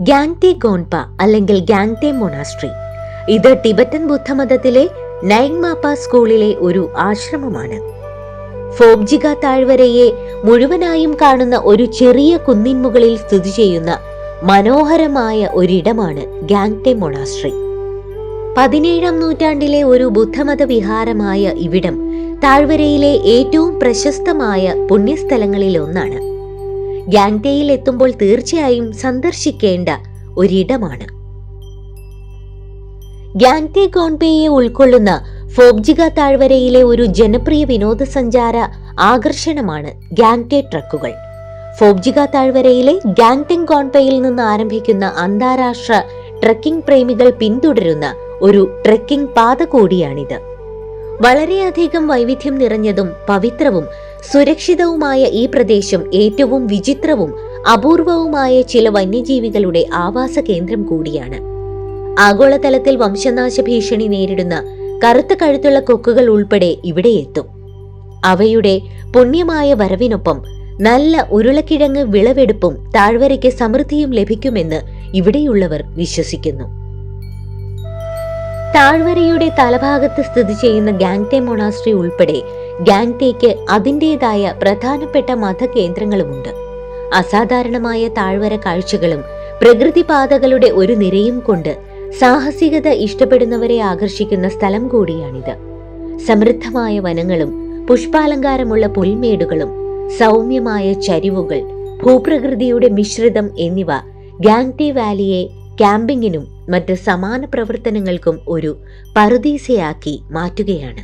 ഗ്യാങ്ടെ ഗോൺപ അല്ലെങ്കിൽ ഗ്യാങ്ടെ മൊണാസ്ട്രി. ഇത് ടിബറ്റൻ ബുദ്ധമതത്തിലെ നൈങ്മാപ്പ സ്കൂളിലെ ഒരു ആശ്രമമാണ്. ഫോബ്ജിഗ താഴ്വരയെ മുഴുവനായും കാണുന്ന ഒരു ചെറിയ കുന്നിൻ മുകളിൽ സ്ഥിതി ചെയ്യുന്ന മനോഹരമായ ഒരിടമാണ് ഗ്യാങ്ടെ മൊണാസ്ട്രി. 17ാം നൂറ്റാണ്ടിലെ ഒരു ബുദ്ധമത വിഹാരമായ ഇവിടം താഴ്വരയിലെ ഏറ്റവും പ്രശസ്തമായ പുണ്യസ്ഥലങ്ങളിൽ ഒന്നാണ്. ഗ്യാങ്ടെയിൽ എത്തുമ്പോൾ തീർച്ചയായും സന്ദർശിക്കേണ്ട ഒരിടമാണ്. ഗ്യാങ്ടെ ഗോൺപയെ ഉൾക്കൊള്ളുന്ന ഫോബ്ജിഗ താഴ്വരയിലെ ഒരു ജനപ്രിയ വിനോദസഞ്ചാര ആകർഷണമാണ് ഗ്യാങ്ടെ ട്രക്കുകൾ. ഫോബ്ജിഗ താഴ്വരയിലെ ഗ്യാങ്ടെങ് ഗോൺപയിൽ നിന്ന് ആരംഭിക്കുന്ന അന്താരാഷ്ട്ര ട്രക്കിംഗ് പ്രേമികൾ പിന്തുടരുന്ന ഒരു ട്രക്കിംഗ് പാത കൂടിയാണിത്. വളരെയധികം വൈവിധ്യം നിറഞ്ഞതും പവിത്രവും സുരക്ഷിതവുമായ ഈ പ്രദേശം ഏറ്റവും വിചിത്രവും അപൂർവവുമായ ചില വന്യജീവികളുടെ ആവാസ കേന്ദ്രം കൂടിയാണ്. ആഗോളതലത്തിൽ വംശനാശ ഭീഷണി നേരിടുന്ന കറുത്ത കഴുത്തുള്ള കൊക്കുകൾ ഉൾപ്പെടെ ഇവിടെ എത്തും. അവയുടെ പുണ്യമായ വരവിനൊപ്പം നല്ല ഉരുളക്കിഴങ്ങ് വിളവെടുപ്പും താഴ്വരയ്ക്ക് സമൃദ്ധിയും ലഭിക്കുമെന്ന് ഇവിടെയുള്ളവർ വിശ്വസിക്കുന്നു. താഴ്വരയുടെ തലഭാഗത്ത് സ്ഥിതി ചെയ്യുന്ന ഗ്യാങ്ടെ മൊണാസ്ട്രി ഉൾപ്പെടെ ഗ്യാങ്ടെയ്ക്ക് അതിൻ്റെതായ പ്രധാനപ്പെട്ട മതകേന്ദ്രങ്ങളുമുണ്ട്. അസാധാരണമായ താഴ്വര കാഴ്ചകളും പ്രകൃതിപാതകളുടെ ഒരു നിരയും കൊണ്ട് സാഹസികത ഇഷ്ടപ്പെടുന്നവരെ ആകർഷിക്കുന്ന സ്ഥലം കൂടിയാണിത്. സമൃദ്ധമായ വനങ്ങളും പുഷ്പാലങ്കാരമുള്ള പുൽമേടുകളും സൗമ്യമായ ചരിവുകൾ, ഭൂപ്രകൃതിയുടെ മിശ്രിതം എന്നിവ ഗ്യാങ്ടെ വാലിയെ ക്യാമ്പിങ്ങിനും മറ്റ് സമാന പ്രവർത്തനങ്ങൾക്കും ഒരു പറുദീസയാക്കി മാറ്റുകയാണ്.